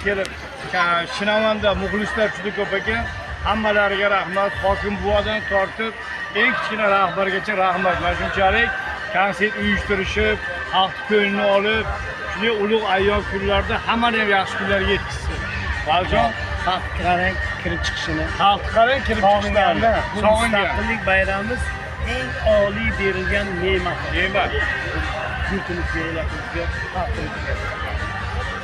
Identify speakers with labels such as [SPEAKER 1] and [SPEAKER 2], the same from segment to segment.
[SPEAKER 1] kelib, Shinavanda muxlislar juda ko'p ekan. Hammalariga rahmat. Hokim buvadan tortib, eng kichkina rahbargacha rahmat. Mana shunchalik konsert uyushtirishib, xalq ko'nglini olib, shunday ulug' ayyom kunlarda hammani ham yaxshi kunlarga yetkazsin. Valjon,
[SPEAKER 2] xalq qarang kirib chiqishini.
[SPEAKER 1] xalq qarang kirib chiqishlarni.
[SPEAKER 2] Mustaqillik bayramimiz eng oliy berilgan ne'mat.
[SPEAKER 1] Ne'mat.
[SPEAKER 2] Yurtimizga, elamizga, xalqimizga.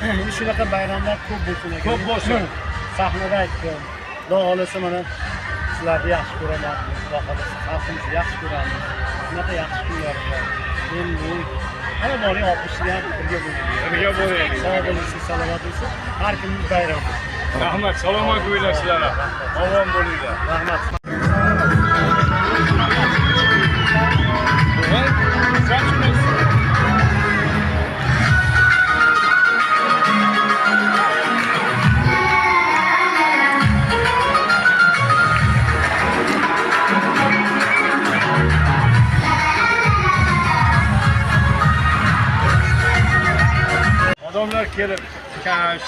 [SPEAKER 2] Endi shunaqa bayramlar ko'p bo'lsin ekan.
[SPEAKER 1] Ko'p bo'lsin.
[SPEAKER 2] Sahnada aytdim. Xudo xolasa mana sizlarni yaxshi ko'raman. Xudo xolasa xalqimizni yaxshi ko'ramiz. Shunaqa yaxshi kunlarda. Endi ana boring olqishlar birga bo'laylik.
[SPEAKER 1] Birga bo'laylik.
[SPEAKER 2] Sog' bo'linglar, salomat bo'lsin. Har kunimiz bayram.
[SPEAKER 1] Rahmat, salomat bo'lasizlar. Omon bo'linglar.
[SPEAKER 2] Rahmat.
[SPEAKER 1] Odamlar kelib,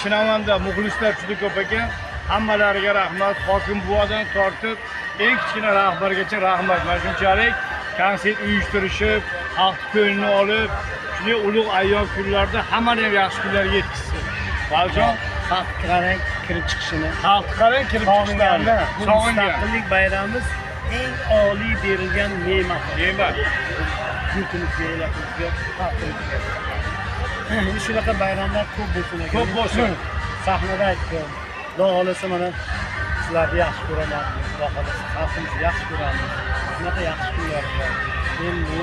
[SPEAKER 1] Shinavanda muxlislar juda ko'p ekan. Hammalariga rahmat. Hokim buvadan tortib, eng kichkina rahbargacha rahmat. Mana shunchalik konsert uyushtirishib, xalq ko'nglini olib, shunday ulug' ayyom kunlarda hammani ham yaxshi kunlarga yetkazsin. Valjon,
[SPEAKER 2] xalq qarang kirib chiqishini.
[SPEAKER 1] xalq qarang kirib chiqishlarni.
[SPEAKER 2] Mustaqillik bayramimiz eng oliy berilgan ne'mat.
[SPEAKER 1] Ne'mat.
[SPEAKER 2] Yurtimizga, elamizga, xalqimizga. Endi shunaqa bayramlar ko'p bo'lsin ekan.
[SPEAKER 1] Ko'p bo'lsin.
[SPEAKER 2] Sahnada aytdim. Xudo xolasa mana sizlarni yaxshi ko'raman. Xudo xolasa xalqimizni yaxshi ko'ramiz. Shunaqa yaxshi kunlarda. Endi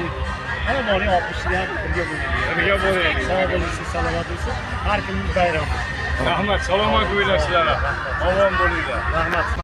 [SPEAKER 2] ana boring olqishlar birga bo'laylik.
[SPEAKER 1] Birga bo'laylik.
[SPEAKER 2] Sog' bo'linglar, salomat bo'lsin. Har kunimiz bayram.
[SPEAKER 1] Rahmat, salomat bo'lasizlar. Omon bo'linglar.
[SPEAKER 2] Rahmat.